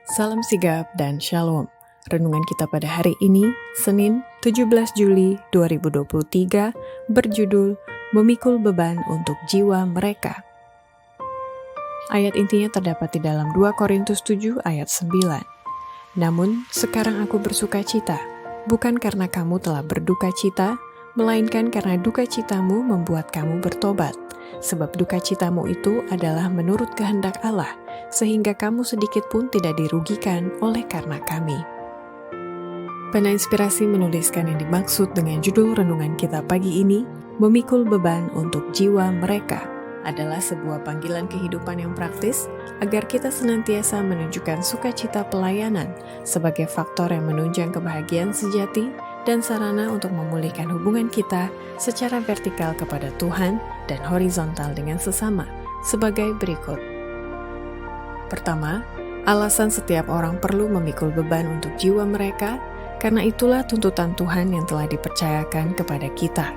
Salam sigap dan shalom. Renungan kita pada hari ini, Senin 17 Juli 2023, berjudul Memikul Beban untuk Jiwa Mereka. Ayat intinya terdapat di dalam 2 Korintus 7 ayat 9. Namun, sekarang aku bersuka cita, bukan karena kamu telah berduka cita, melainkan karena duka citamu membuat kamu bertobat. Sebab duka citamu itu adalah menurut kehendak Allah, sehingga kamu sedikit pun tidak dirugikan oleh karena kami. Pena Inspirasi menuliskan yang dimaksud dengan judul renungan kita pagi ini, memikul beban untuk jiwa mereka, adalah sebuah panggilan kehidupan yang praktis agar kita senantiasa menunjukkan sukacita pelayanan sebagai faktor yang menunjang kebahagiaan sejati dan sarana untuk memulihkan hubungan kita secara vertikal kepada Tuhan dan horizontal dengan sesama sebagai berikut. Pertama, alasan setiap orang perlu memikul beban untuk jiwa mereka, karena itulah tuntutan Tuhan yang telah dipercayakan kepada kita.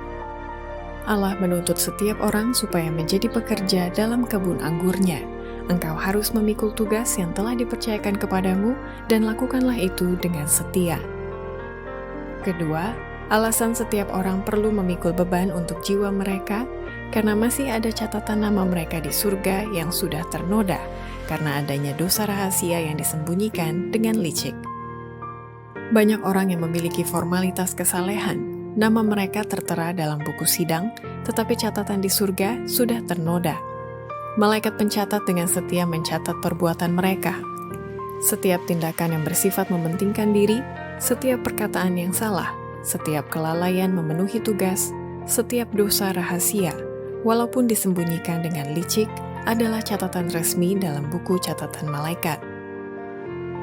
Allah menuntut setiap orang supaya menjadi pekerja dalam kebun anggurnya. Engkau harus memikul tugas yang telah dipercayakan kepadamu dan lakukanlah itu dengan setia. Kedua, alasan setiap orang perlu memikul beban untuk jiwa mereka, karena masih ada catatan nama mereka di surga yang sudah ternoda, karena adanya dosa rahasia yang disembunyikan dengan licik. Banyak orang yang memiliki formalitas kesalehan, nama mereka tertera dalam buku sidang, tetapi catatan di surga sudah ternoda. Malaikat pencatat dengan setia mencatat perbuatan mereka. Setiap tindakan yang bersifat mementingkan diri, setiap perkataan yang salah, setiap kelalaian memenuhi tugas, setiap dosa rahasia, walaupun disembunyikan dengan licik, adalah catatan resmi dalam buku catatan malaikat.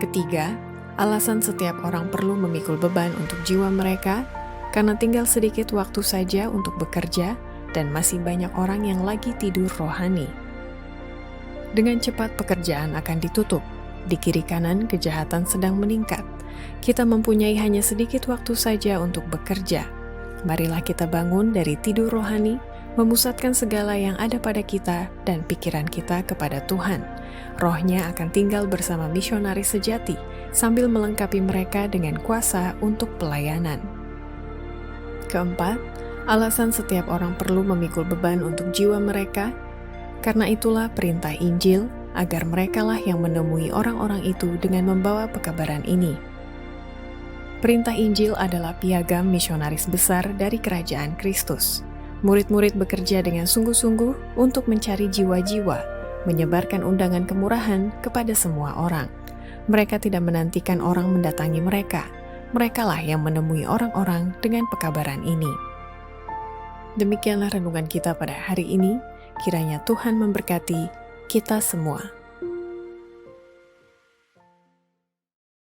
Ketiga, alasan setiap orang perlu memikul beban untuk jiwa mereka, karena tinggal sedikit waktu saja untuk bekerja dan masih banyak orang yang lagi tidur rohani. Dengan cepat pekerjaan akan ditutup, di kiri kanan kejahatan sedang meningkat. Kita mempunyai hanya sedikit waktu saja untuk bekerja. Marilah kita bangun dari tidur rohani, memusatkan segala yang ada pada kita dan pikiran kita kepada Tuhan. Rohnya akan tinggal bersama misionaris sejati, sambil melengkapi mereka dengan kuasa untuk pelayanan. Keempat, alasan setiap orang perlu memikul beban untuk jiwa mereka, karena itulah perintah Injil, agar merekalah yang menemui orang-orang itu dengan membawa pekabaran ini. Perintah Injil adalah piagam misionaris besar dari kerajaan Kristus. Murid-murid bekerja dengan sungguh-sungguh untuk mencari jiwa-jiwa, menyebarkan undangan kemurahan kepada semua orang. Mereka tidak menantikan orang mendatangi mereka. Merekalah yang menemui orang-orang dengan pekabaran ini. Demikianlah renungan kita pada hari ini. Kiranya Tuhan memberkati kita semua.